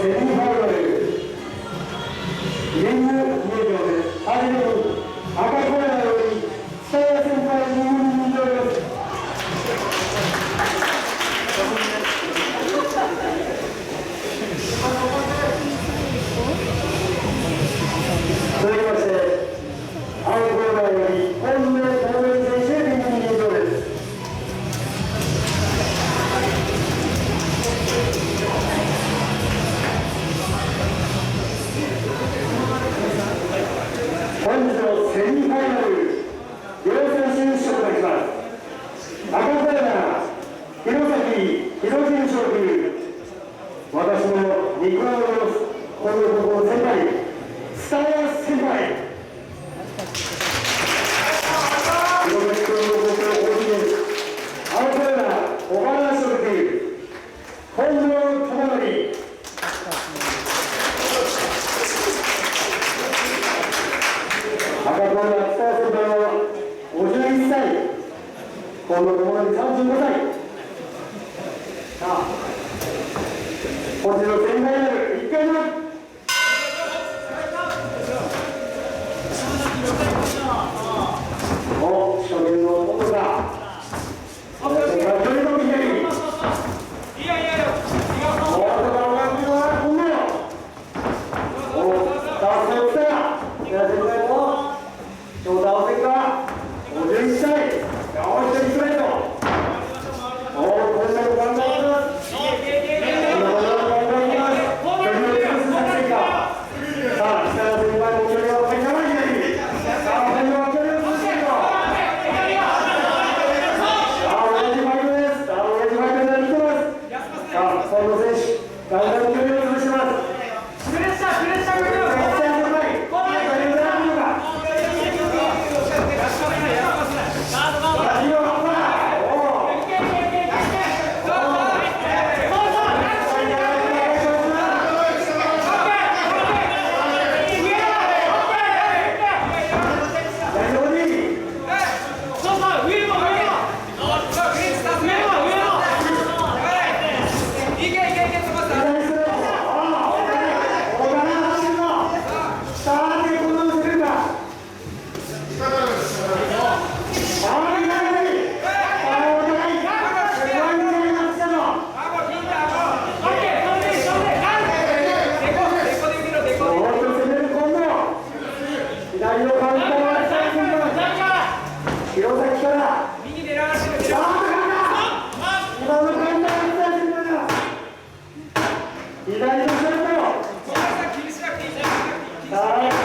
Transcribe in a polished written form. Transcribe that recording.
セミファイナルゲーム入場です。初めに赤コーナーより蔦谷先輩に入場です。続きまして青コーナーより今野友典選手に入場です。本日のセミファイナル両選手出場いたします。赤コーナー弘前弘前将軍、私の肉のこの先輩蔦谷先輩、弘前君のご協力です。青コーナー小原将軍、今野友典、赤コーナー蔦谷先輩は51歳、今野友典35歳。さあ、本日のセミファイナル1回目。お、初見の音が。それから距離の左。左のショット。